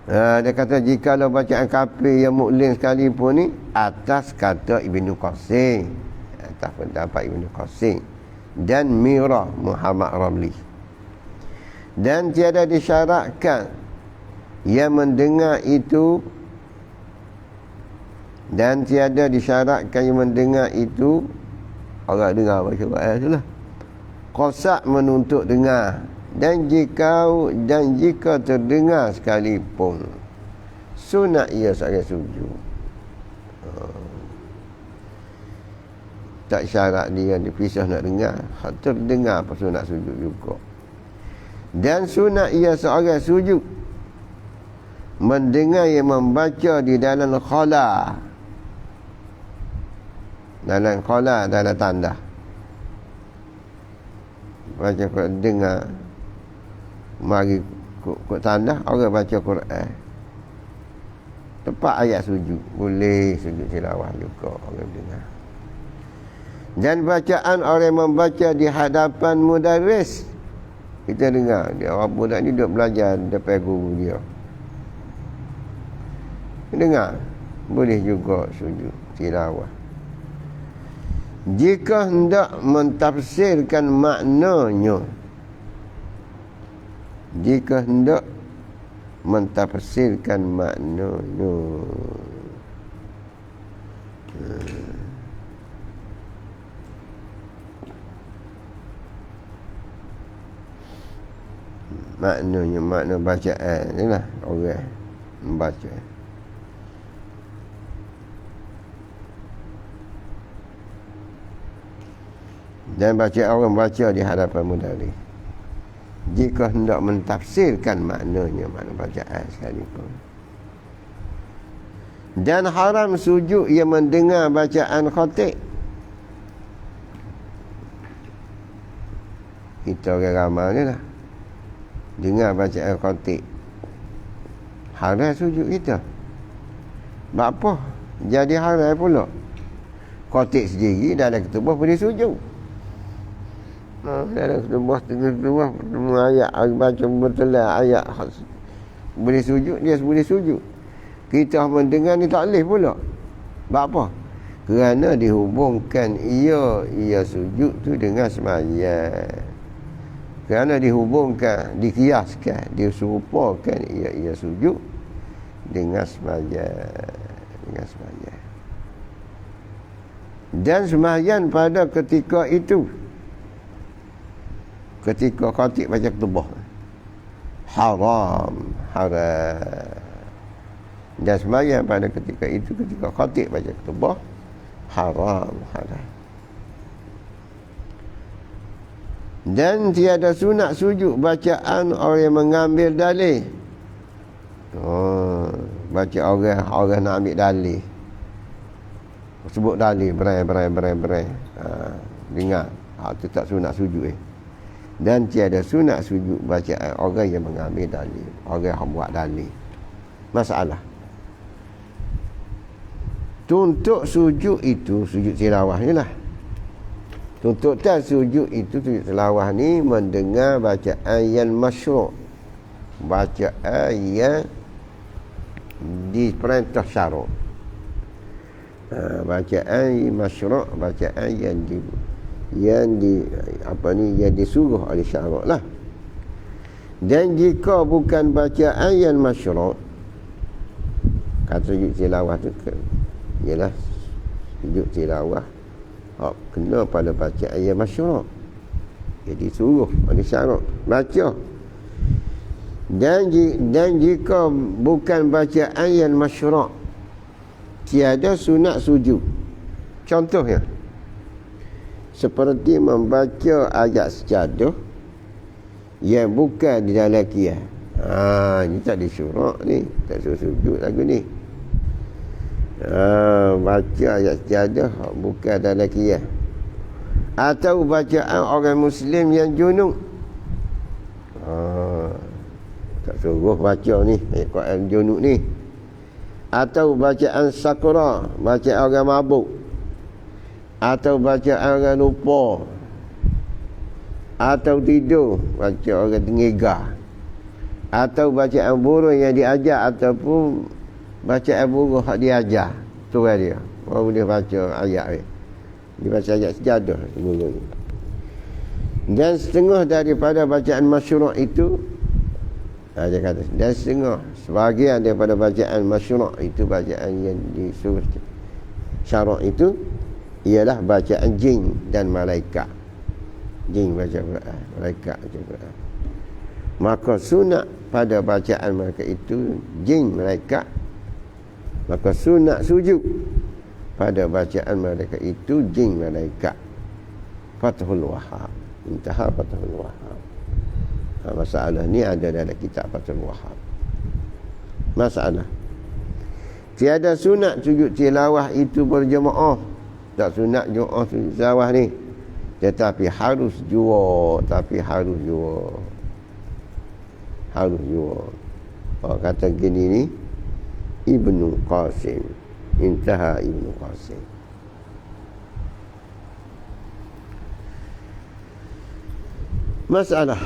dia kata jikalau bacaan kafir yang mu'lin sekalipun ni atas kata Ibnu Qasim, atas pendapat Ibnu Qasim dan Mirah Muhammad Ramli, dan tiada disyaratkan yang mendengar itu, dan tiada disyaratkan yang mendengar itu orang dengar baca ayat tu lah, qasak menuntut dengar, dan jika terdengar sekalipun sunat ia sebagai sujud. Tak syarat dia dipisah nak dengar, terdengar apa sunat sujud juga. Dan sunat ia seorang sujud mendengar yang membaca di dalam khala, dalam tanda baca Quran, dengar mari kok tanda orang baca Quran tempat ayat sujud, boleh sujud tilawah juga orang dengar. Dan bacaan orang membaca di hadapan mudarris, kita dengar dia orang budak ni duduk belajar depan guru dia, dengar, boleh juga sujud tilawah. Jika hendak mentafsirkan maknanya, jika hendak mentafsirkan maknanya, maknanya, makna bacaan ni lah orang membaca. Dan baca orang baca di hadapan mudarris, jika hendak mentafsirkan maknanya, makna bacaan sekalipun. Dan haram sujud yang mendengar bacaan khatib. Kita orang ramai ni lah dengar bacaan khatib, haram sujud kita. Sebab apa? Jadi haram pula. Khatib sendiri dalam ketubah boleh sujud. Dalam ketubah semua ayat baca betul lah ayat boleh sujud, dia boleh sujud. Kita mendengar ni tak boleh pula. Sebab apa? Kerana dihubungkan ia sujud tu dengan sembahyang. Kerana dihubungkan, dikiaskan, diserupakan ia sujud dengan sembahyang. Dengan sembahyang. Dan sembahyang pada ketika itu, ketika khatib baca ketubah, haram. Dan sembahyang pada ketika itu, ketika khatib baca ketubah, haram. Dan tiada sunat sujud bacaan orang yang mengambil dalih. Baca orang nak ambil dalih, sebut dalih berai. Dengar, itu tak sunat sujud. Dan tiada sunat sujud bacaan orang yang mengambil dalih, orang yang buat dalih. Masalah tuntut sujud itu, sujud tilawah ni lah. Tuntutan sujud itu, sujud tilawah ni mendengar bacaan yang masyru', bacaan yang diperintah syarak. Bacaan masyru', bacaan yang disuruh oleh syarak lah. Dan jika bukan bacaan yang masyru', kata sujud tilawah tu ialah sujud tilawah kena pada bacaan yang masyru', jadi suruh oleh syarak baca. Dan jika bukan bacaan yang masyru', tiada sunat sujud. Contohnya seperti membaca ayat sejadah yang bukan di dalam qiyam. Ini tak disuruh ni, tak suruh sujud lagu ni. Baca ayat sejadah bukan dalam qiyam, atau bacaan orang Muslim yang junub. Tak suruh baca ni ayat Quran junub ni. Atau bacaan sakra, bacaan orang mabuk, atau bacaan orang lupa, atau tidur, baca orang tenggegar, atau bacaan burung yang diajar, ataupun bacaan burung hak diajar. Tu kan dia, orang boleh baca ayat ni. Dia baca ayat sejadah burung ni. Dan setengah daripada bacaan masyru' itu, dia kata, dan setengah, sebahagian daripada bacaan masyru' itu, bacaan yang disuruh syarak itu, ialah bacaan jin dan malaikat. Jin baca Quran, malaikat baca Quran. Maka sunat pada bacaan mereka itu jin, malaikat. Maka sunat sujud pada bacaan mereka itu jin, malaikat. Fathul Wahhab. Intaha Fathul Wahhab. Masalah ni ada dalam kitab Fathul Wahhab. Masalah tiada sunat sujud tilawah itu berjemaah. Tak sunat jemaah sujud tilawah ni, tetapi harus jua. Kata gini ni Ibnu Qasim. Intaha Ibnu Qasim. Masalah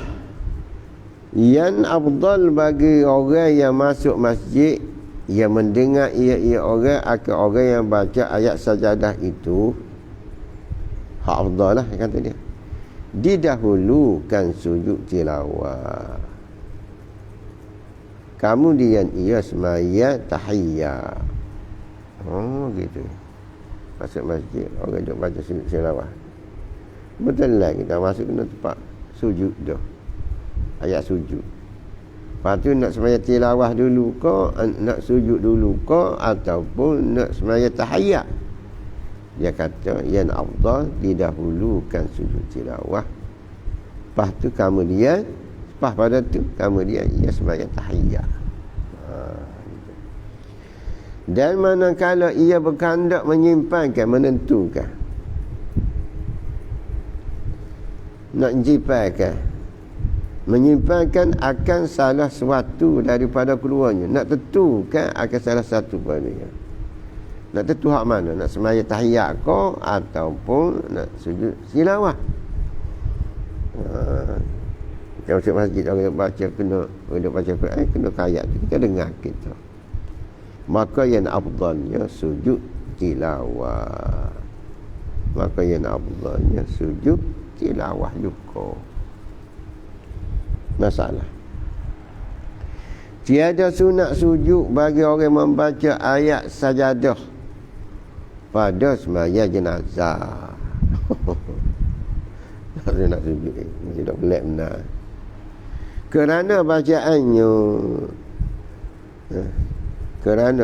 yang afdal bagi orang yang masuk masjid, yang mendengar ia orang akan orang yang baca ayat sajadah itu, hak afdal lah kata dia, didahulukan sujud tilawah, kemudian ia semaya tahiyyat. Gitu. Masuk masjid, orang duk baca sujud tilawah, betul lah kita masuk kena tempat sujud dah, ayat sujud. Lepas tu nak sembahyang tilawah dulu ke, nak sujud dulu ke, ataupun nak sembahyang tahiyyat. Dia kata yang afdal didahulukan sujud tilawah, lepas tu kemudian lepas pada tu kemudian ia sembahyang tahiyyat. Dan manakala ia berkehendak menyimpankan, menentukan, nak jipakan, menyimpankan akan salah sesuatu daripada keluarnya, nak tentukan akan salah satu padanya, nak tentu hak mana, nak sembahyang tahiyyat ke ataupun nak sujud tilawah. Kita masuk masjid, orang baca kena, orang baca Quran kena ayat tu, kita dengar kita. maka yang afdalnya sujud tilawah. Maka yang afdalnya sujud tilawah juga. Masalah, tiada sunat sujud bagi orang membaca ayat sajadah pada sembahyang jenazah. Dia nak sujud dia tak pelik benar. Kerana bacaannya orang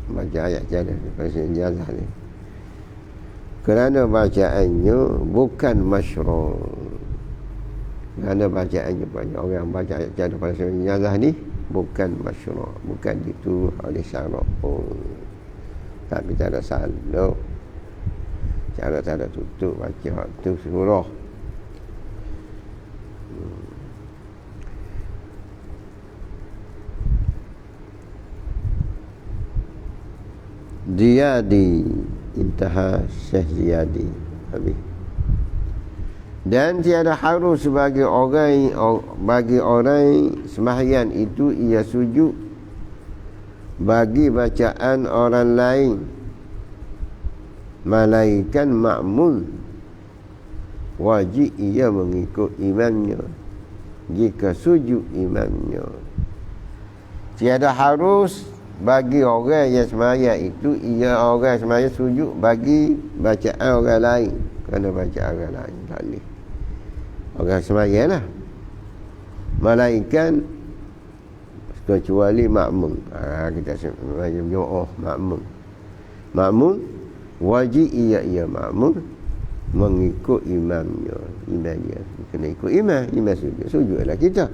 baca ayat sajadah pada jenazah ni, kerana bacaannya bukan masyru'. Kerana bacaannya banyak orang baca ayat sajadah pada jenazah ni bukan masyru', bukan itu oleh syarak pun. Tapi tak ada salah. Cara tak ada tutup baca waktu surah. Ziyadi, intaha Syekh Ziyadi. Habis. Dan tiada harus bagi orang sembahyang itu ia sujud bagi bacaan orang lain malaikat makmum, wajib ia mengikut imamnya jika sujud imamnya. Tiada harus bagi orang yang sembahyang itu ia orang sembahyang sujud bagi bacaan orang lain. Kerana bacaan orang lain tak boleh. Orang sembahyang lah, malaikat kecuali makmum. Kita sembahyang jemaah makmum wajib ia makmum mengikut imamnya. Imam dia kena ikut imam sujudlah kita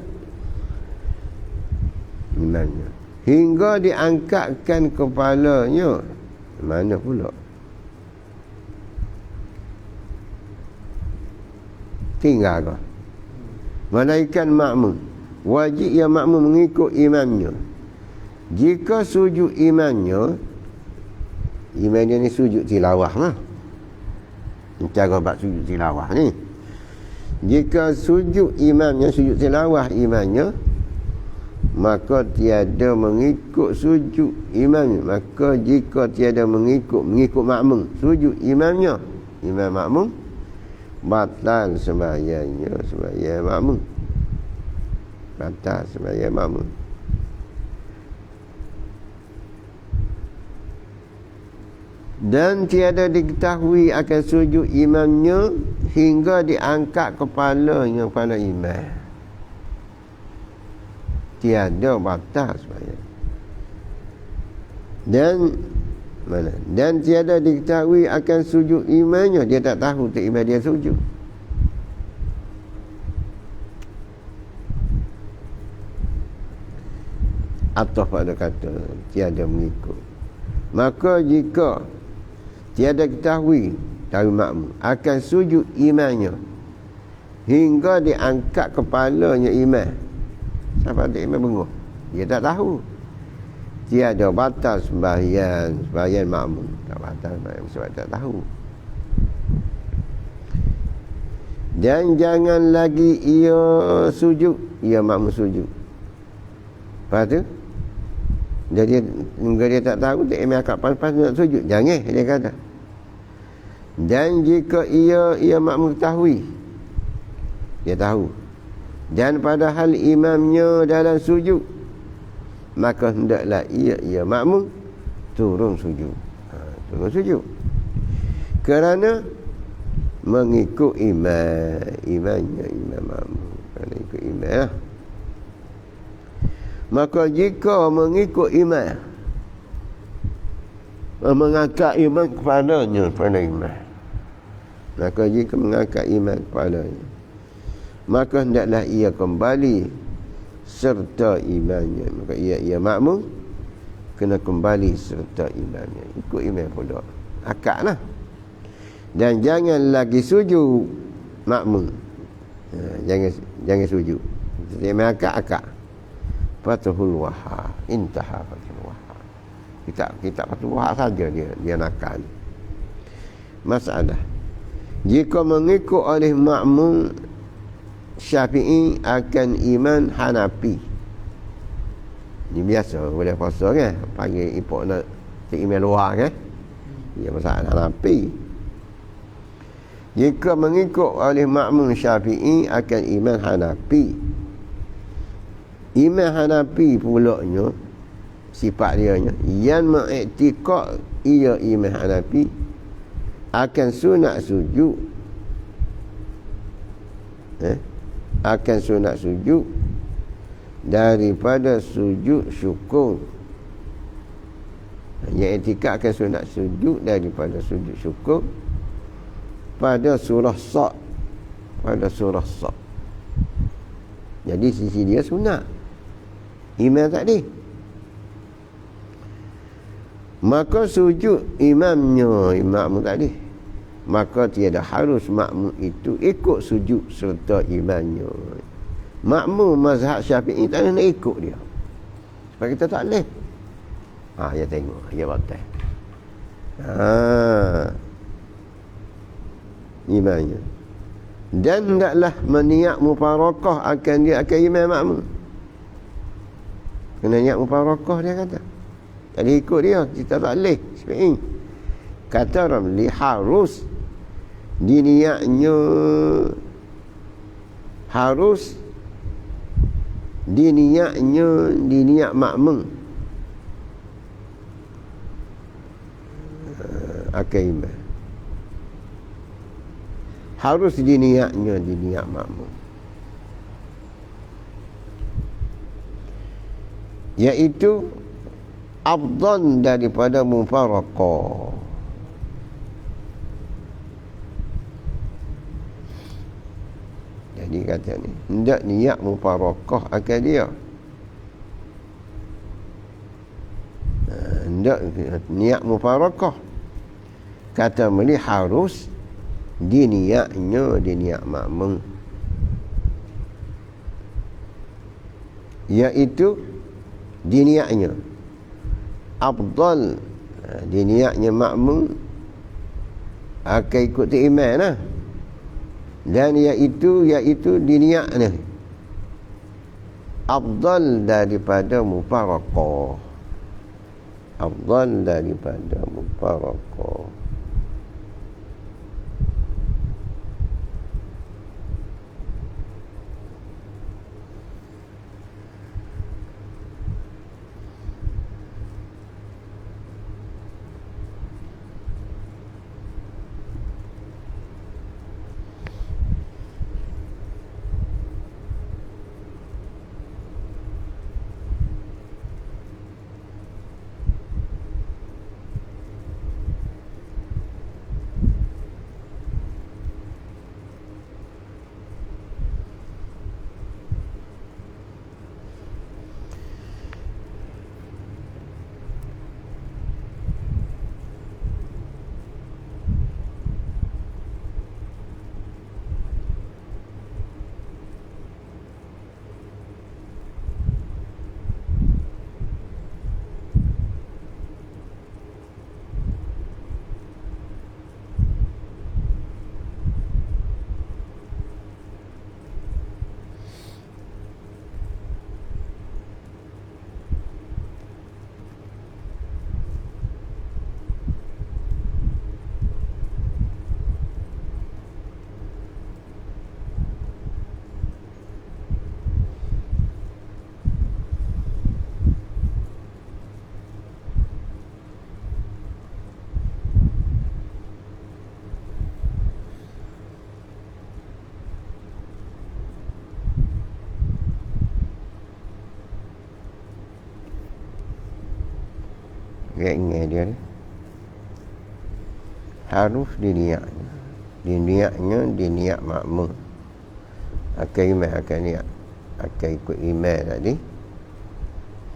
imamnya hingga diangkatkan kepalanya. Mana pula tinggal kau? Malaikat makmum wajib ia makmum mengikut imamnya. Jika sujud imamnya, imam dia ni sujud tilawah lah, cara buat sujud tilawah ni. Jika sujud imamnya, sujud tilawah imamnya, maka tiada mengikut sujud imamnya. Maka jika tiada mengikut makmum sujud imamnya, imam makmum, batal sembahyangnya, sembahyang makmum batal, sembahyang makmum. Dan tiada diketahui akan sujud imamnya hingga diangkat kepalanya pada imam. Tiada, batal sembahyang. Dan tiada diketahui akan sujud imamnya, dia tak tahu tak imam dia sujud. Atau pada kata tiada mengikut. Maka jika tiada ketahui dari makmum akan sujud imamnya hingga diangkat kepalanya imam, siapa ada imam bengok, dia tak tahu, tiada, batal sembahyang makmum. Tak batal sembahyang sebab tak tahu. Dan jangan lagi ia sujud, ia makmum sujud. Lepas tu dia tak tahu, tak imam akak pas nak sujud, jangan, dia kata. Dan jika ia makmum ketahui, dia tahu, dan padahal imamnya dalam sujud, maka hendaklah ia makmum turun sujud. Turun sujud kerana mengikut imamnya, imam makmum, kerana ikut imam lah. Maka jika mengikut imam, mengangkat imam kepadanya, pada imam, maka jika mengangkat imam kepadanya, maka hendaklah ia kembali serta imamnya. Maka ia makmum kena kembali serta imamnya, ikut imam pula, akad lah. Dan jangan lagi sujud makmum, jangan sujud. Imam akad Fathul Wahhab, intaha Fathul Wahhab. Kitab Fathul Wahhab saja dia nakal. Masalah, jika mengikut oleh makmum Syafi'i akan iman Hanafi. Ini biasa boleh puasa kan, panggil ipok nak iman luar kan, dia masalah Hanafi. Jika mengikut oleh makmum Syafi'i akan iman Hanafi. Iman Hanafi pulaknya sifat dia nya yang mengiktikad ia iman Hanafi akan sunat sujud, akan sunat sujud daripada sujud syukur. Yang iktikad akan sunat sujud daripada sujud syukur pada surah Sad, pada surah Sad. Jadi sisi dia sunat iman tadi. Maka sujud imam tadi, maka tiada harus makmum itu ikut sujud serta imannya. Makmum mazhab Syafi'i tak nak ikut dia, sebab kita tak boleh. Ya tengok, ya batal. Imannya. Dan hendaklah meniat mufarakah akan dia akan imam makmum. Kena niat mufarakah dia kata. Tak boleh ikut dia, kita tak boleh. Syafi'i kata Ramli harus diniatnya, harus diniat makmum akan iman. Harus diniat makmum, iaitu afdal daripada mufaraqah. Jadi kata ni hendak niat mufaraqah akan dia, hendak niat mufaraqah, kata meli harus diniat makmum, iaitu diniatnya afdal, diniatnya makmum akan ikut imam lah. Dan iaitu diniatnya afdal daripada mufaraqah, afdal daripada mufaraqah. Ingat dia ni harus diniat makmum akan imam, akan niat akan ikut imam tadi,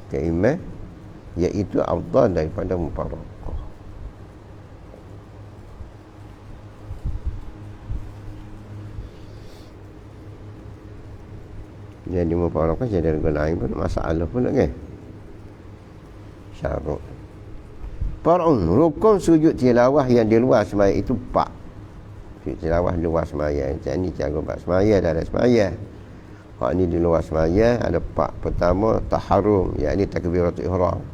akan imam, iaitu afdal daripada mufaraqah. Jadi mufaraqah jadi regul lain pun masalah pula kan, syarat. Far'un, rukun sujud tilawah yang di luar sembahyang itu 4. Sujud tilawah di luar sembahyang. Macam ni cara buat sembahyang, dah ada sembahyang. Hak ni di luar sembahyang ada 4. Pertama taharrum, yakni takbiratul ihram.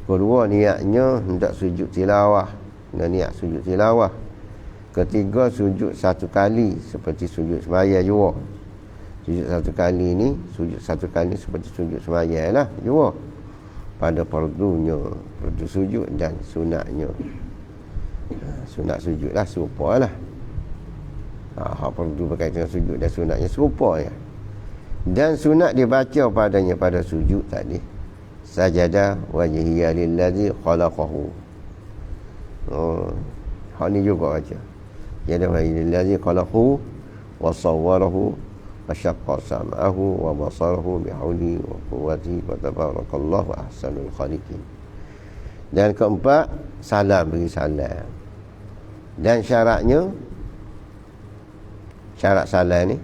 Kedua niatnya hendak sujud tilawah, niat sujud tilawah. Ketiga sujud 1 kali seperti sujud sembahyang juga. Sujud 1 kali ni, sujud 1 kali seperti sujud sembahyang lah juga. Pada fardunya, fardu sujud dan sunatnya. Sunat sujud lah, serupa lah. Hak fardu berkaitan dengan sujud dan sunatnya serupa ya. Dan sunat dibaca padanya pada sujud tadi. Sajada wajhiya lillazi khalaqahu. Hak ni juga baca. Sajada wajhiya lillazi khalaqahu wa sawwarahu wa syaqqa sam'ahu wa basarahu bihawlihi wa quwwatihi wa tabarakallahu ahsanul khaliqin. Dan keempat, salam, beri salam. Dan syarat salam ni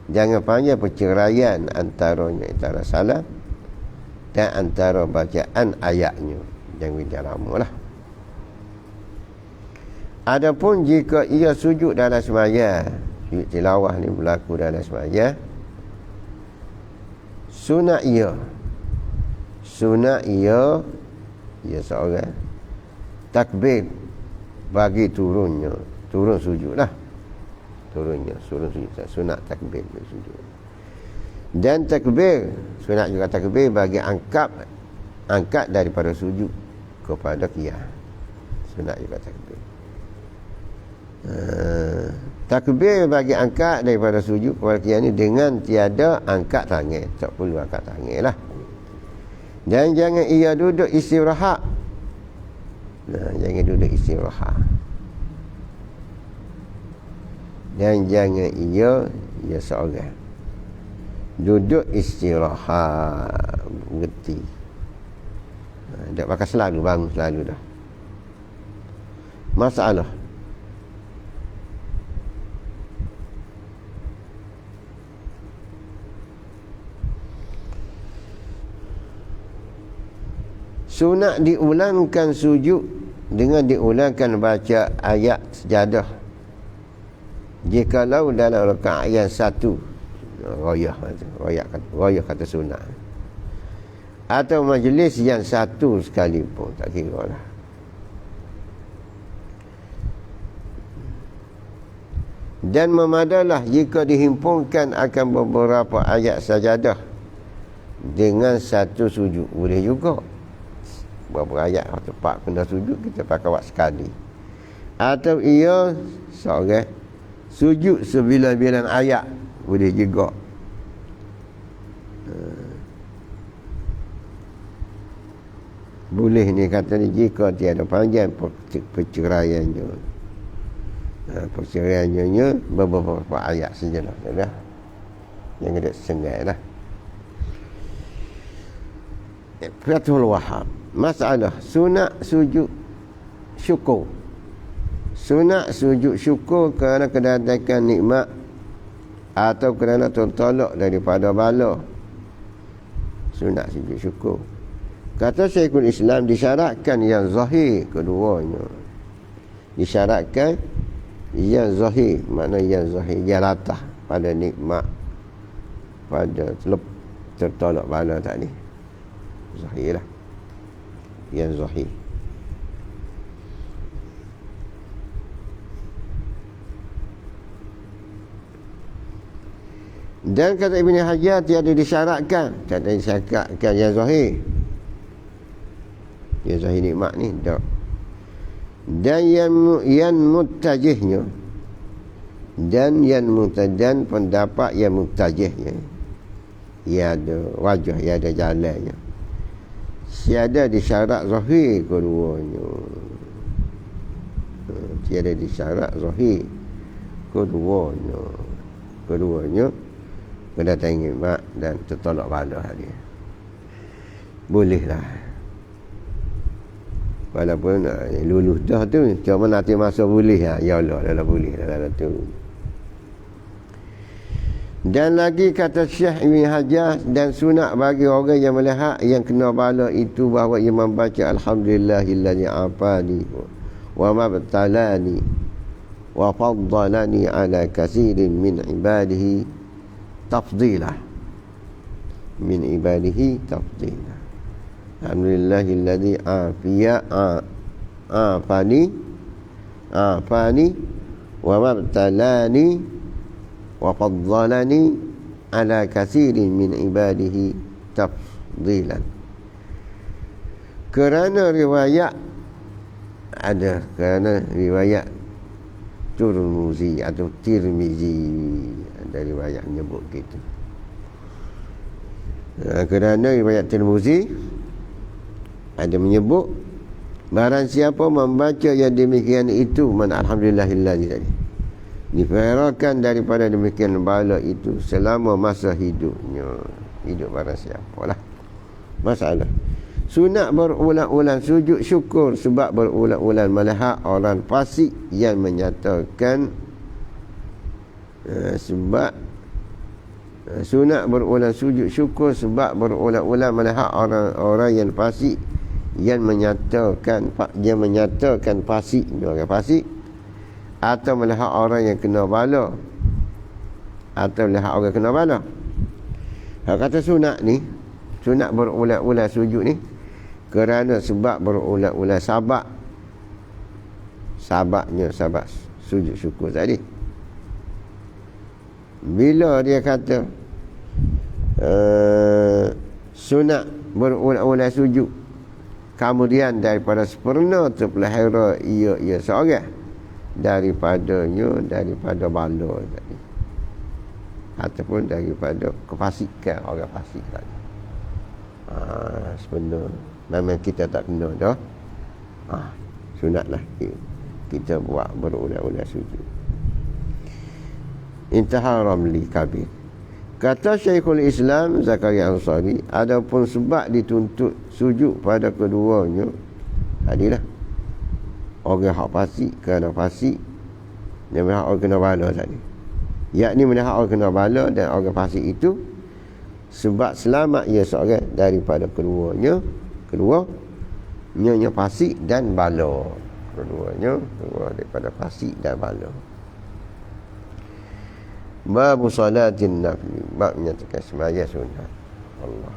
jangan panjang perceraian antara salam dan antara bacaan ayatnya. Jangan bincang lama lah. Adapun jika ia sujud dalam sembahyang, sujud tilawah ni berlaku dalam sembahyang, sunat ia seorang takbir bagi turun sujud lah. Turun sujud, sunat takbir sujud. Dan takbir, sunat juga takbir bagi angkat daripada sujud kepada qiyam. Sunat juga takbir. Takbir bagi angkat daripada sujud kepada qiyam ni dengan tiada angkat tangan. Tak perlu angkat tangan lah. Dan jangan ia duduk istirahat. Jangan duduk istirahat. Dan jangan ia seorang duduk istirahat, mengerti. Tak pakai selalu, bangun selalu dah. Masalah sunat diulangkan sujud dengan diulangkan baca ayat sejadah jikalau dalam rakaat yang 1 rayah kata sunat, atau majlis yang 1 sekalipun, tak kira lah. Dan memadalah jika dihimpunkan akan beberapa ayat sajadah dengan 1 sujud, boleh juga. Beberapa ayat tepat kena sujud, kita pakai waktu sekali. Atau ia seorang sujud 9 ayat, boleh juga. Boleh ni kata ni jika tiada panjang perceraiannya. Perceraiannya beberapa ayat sajalah. Yang ada sengai lah. Fathul Wahab. Masalah sunat sujud syukur. Sunat sujud syukur kerana kedatangan nikmat atau kerana tertolak daripada bala. Sunat sujud syukur. Kata Syekhul Islam, disyaratkan yang zahir keduanya. Disyaratkan yang zahir, makna yang zahir, yang latah pada nikmat, pada tertolak bala tadi. Zahir lah. Yang zahir. Dan kata Ibn Hajar tiada disyaratkan, tiada disyaratkan yang zahir. Yang zahir nikmat ni tak. Dan yang mutajihnya, dan yang mutadan pendapat yang mutajihnya, ia ada wajah, ia ada jalannya. Tiada disyarat zahir keduanya. Tiada disyarat zahir keduanya. Keduanya kedatangan nikmat dan tertolak bala dia. Bolehlah. Walaupun lulus dah tu, cuma nanti masa boleh lah. Ya Allah, dah boleh dah tu. Dan lagi kata Syekh Ibn Hajar, dan sunat bagi orang yang melihat yang kena bala itu bahawa ia membaca Alhamdulillahillazi afani wa mabtalani wa faddalani ala kathirin min ibadihi tafdilah min ibadihi tafdilah. Alhamdulillahilladzi afani wa mabtalani wa faddalani ala katsirin min ibadihi tafdilan. Kerana riwayat Tirmizi atau Tirmizi, ada riwayat menyebut gitu. Kerana riwayat Tirmizi ada menyebut barang siapa membaca yang demikian itu, man alhamdulillahilladzi tadi, diperharakan daripada demikian bala itu selama masa hidupnya. Hidup barang siapa lah. Masalah sunat berulang-ulang sujud syukur sebab berulang-ulang melahap orang fasik yang menyatakan sunat berulang sujud syukur sebab berulang-ulang melahap orang yang fasik yang menyatakan fasik orang fasik, atau melahap orang yang kena bala, atau melahap orang kena bala. Kata sunat ni, sunat berulang-ulang sujud ni kerana sebab berulang-ulang sabab sujud syukur tadi. Bila dia kata sunat berulang-ulang sujud, kemudian daripada sempurna terpelihara ia seorang daripada bala tadi, ataupun daripada kefasikan orang fasik tadi. Sebenarnya memang kita tak kena dah. Sunatlah kita buat berulang-ulang sujud. Intaha Ramli Kabir. Kata Syekhul Islam Zakaria Ansari, adapun sebab dituntut sujud pada keduanya tadilah orang hak fasik kerana fasik, dia melihat orang kena bala tadi, yakni melihat orang kena bala dan orang fasik itu sebab selamat ia seorang daripada keduanya fasik dan bala. Keduanya daripada fasik dan bala. Bab salatin nafli, bab menyatakan sembahyang sunat. Allah